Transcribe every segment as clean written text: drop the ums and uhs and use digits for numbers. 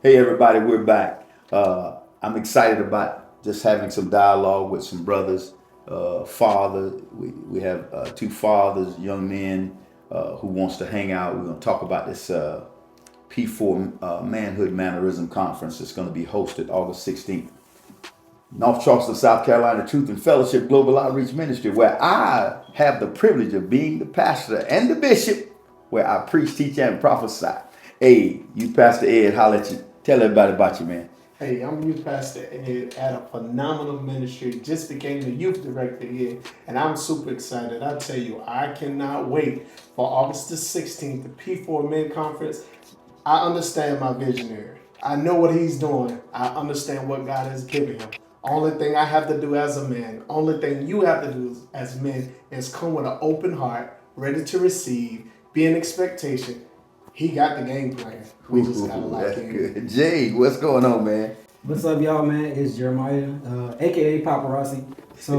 Hey everybody, we're back. I'm excited about just having some dialogue with some brothers. We have two fathers, young men who wants to hang out. We're going to talk about this P4 Manhood Mannerism Conference. It's going to be hosted August 16th. North Charleston, South Carolina, Truth and Fellowship Global Outreach Ministry, where I have the privilege of being the pastor and the bishop, where I preach, teach, and prophesy. Hey, you Pastor Ed, holler at you. Tell everybody about you, man. Hey, I'm youth pastor Ed at a phenomenal ministry. Just became the youth director here, and I'm super excited. I tell you, I cannot wait for August the 16th, the P4 Men Conference. I understand my visionary. I know what he's doing. I understand what God has given him. Only thing I have to do as a man, only thing you have to do as men is come with an open heart, ready to receive, be in expectation. He got the game plan. We just gotta like That's him. good. Jay, what's going on, man? What's up, y'all, man? It's Jeremiah, aka Paparazzi. So,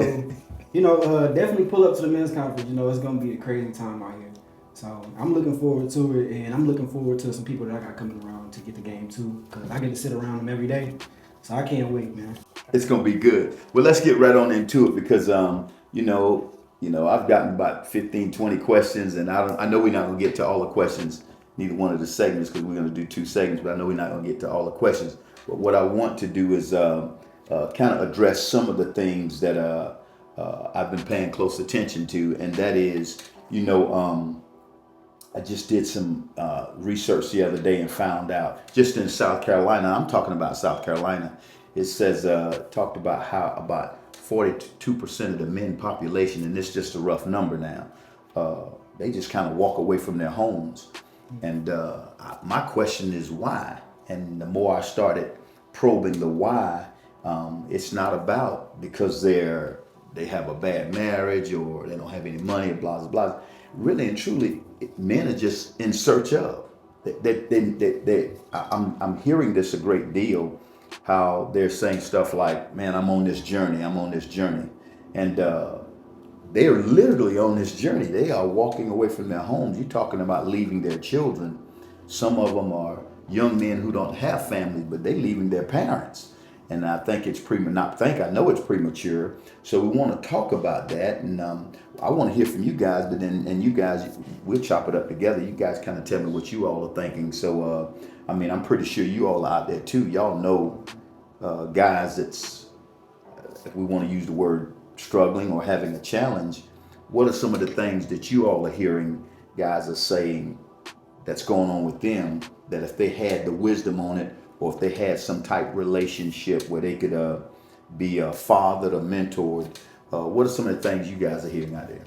definitely pull up to the men's conference. It's gonna be a crazy time out here. So I'm looking forward to it, and I'm looking forward to some people that I got coming around to get the game too, cause I get to sit around them every day. So I can't wait, man. It's gonna be good. Well, let's get right on into it because I've gotten about 15, 20 questions, and I know we're not gonna get to all the questions, neither one of the segments, because we're gonna do two segments, but I know we're not gonna get to all the questions. But what I want to do is kind of address some of the things that I've been paying close attention to, and that is, I just did some research the other day and found out just in South Carolina, I'm talking about South Carolina, it says, talked about how about 42% of the men population, and this is just a rough number now, they just kind of walk away from their homes. And my question is why? And the more I started probing the why, it's not about because they have a bad marriage or they don't have any money, blah, blah, blah. Really and truly, men are just in search of. I'm hearing this a great deal, how they're saying stuff like, man, I'm on this journey. And they are literally on this journey. They are walking away from their homes. You're talking about leaving their children. Some of them are young men who don't have families, but they're leaving their parents. And I think it's I know it's premature. So we want to talk about that. And I want to hear from you guys, but then, and you guys, we'll chop it up together. You guys kind of tell me what you all are thinking. So, I'm pretty sure you all are out there too. Y'all know guys that's, if we want to use the word struggling or having a challenge, what are some of the things that you all are hearing guys are saying that's going on with them, that if they had the wisdom on it, or if they had some type relationship where they could be fathered or mentored, what are some of the things you guys are hearing out there?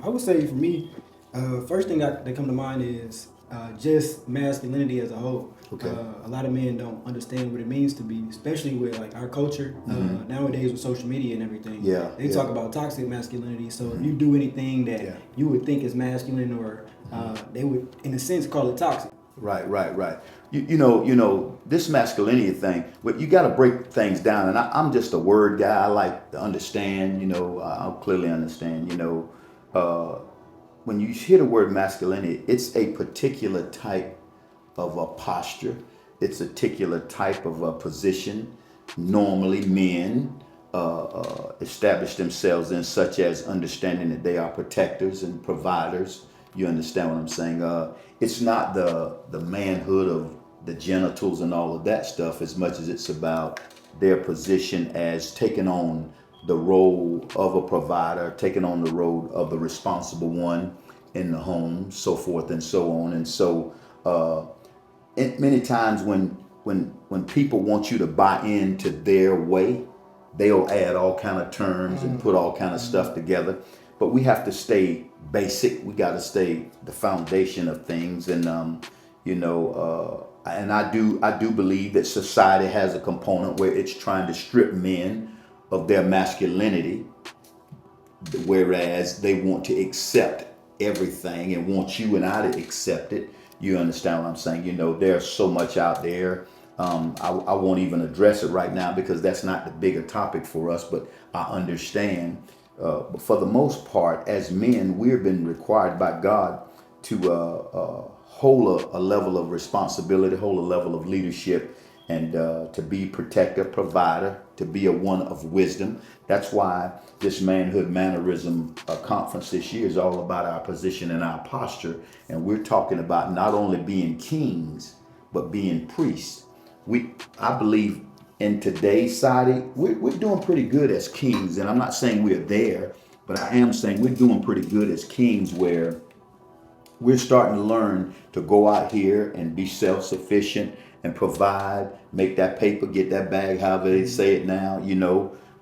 I would say for me, first thing that come to mind is just masculinity as a whole. Okay. A lot of men don't understand what it means to be, especially with like our culture nowadays with social media and everything. Yeah, they talk about toxic masculinity. So if you do anything that you would think is masculine, or they would, in a sense, call it toxic. Right. This masculinity thing, but you got to break things down. And I'm just a word guy. I like to understand, I'll clearly understand, when you hear the word masculinity, it's a particular type of a posture. It's a particular type of a position. Normally men establish themselves in, such as understanding that they are protectors and providers. You understand what I'm saying? It's not the manhood of the genitals and all of that stuff as much as it's about their position as taking on the role of a provider, taking on the role of the responsible one in the home, so forth and so on. And so many times when people want you to buy into their way, they'll add all kind of terms and put all kind of stuff together. But we have to stay basic. We got to stay the foundation of things. And and I do believe that society has a component where it's trying to strip men of their masculinity, whereas they want to accept everything and want you and I to accept it. You understand what I'm saying? There's so much out there. I won't even address it right now because that's not the bigger topic for us, but I understand. But for the most part, as men, we've been required by God to hold a level of responsibility, hold a level of leadership, and to be protector, provider, to be a one of wisdom. That's why this Manhood Mannerism conference this year is all about our position and our posture. And we're talking about not only being kings, but being priests. I believe in today's society, we're doing pretty good as kings. And I'm not saying we're there, but I am saying we're doing pretty good as kings, where we're starting to learn to go out here and be self-sufficient and provide, make that paper, get that bag, however they say it now,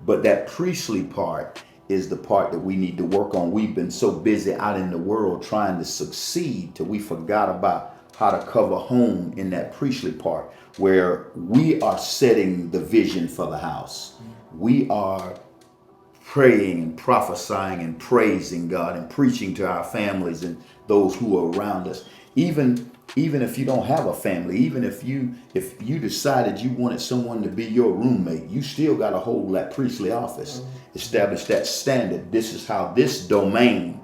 But that priestly part is the part that we need to work on. We've been so busy out in the world trying to succeed till we forgot about how to cover home in that priestly part, where we are setting the vision for the house. We are praying and prophesying and praising God and preaching to our families and those who are around us. Even if you don't have a family, even if you decided you wanted someone to be your roommate, you still got to hold that priestly office. Establish that standard. This is how this domain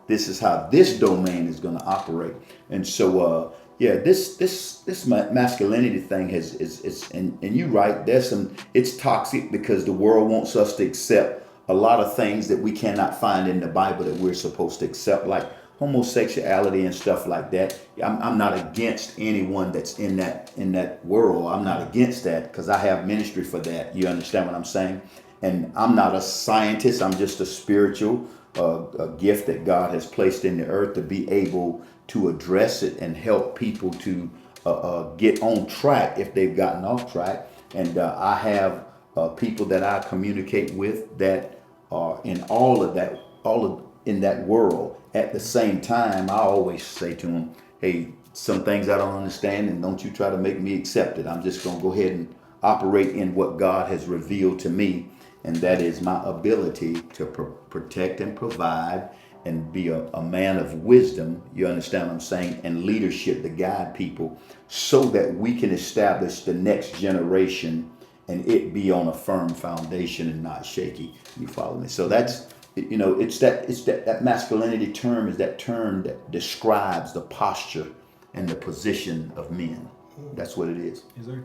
is going to operate. And so this masculinity thing is and you're right, it's toxic, because the world wants us to accept a lot of things that we cannot find in the Bible that we're supposed to accept, like homosexuality and stuff like that. I'm not against anyone that's in that world. I'm not against that, because I have ministry for that. You understand what I'm saying? And I'm not a scientist. I'm just a spiritual a gift that God has placed in the earth to be able to address it and help people to get on track if they've gotten off track. And I have people that I communicate with that are in in that world. At the same time, I always say to them, hey, some things I don't understand, and don't you try to make me accept it. I'm just going to go ahead and operate in what God has revealed to me, and that is my ability to protect and provide and be a man of wisdom, you understand what I'm saying, and leadership to guide people so that we can establish the next generation and it be on a firm foundation and not shaky. You follow me? So that's, it's that masculinity term is that term that describes the posture and the position of men. That's what it is. Yes, sir.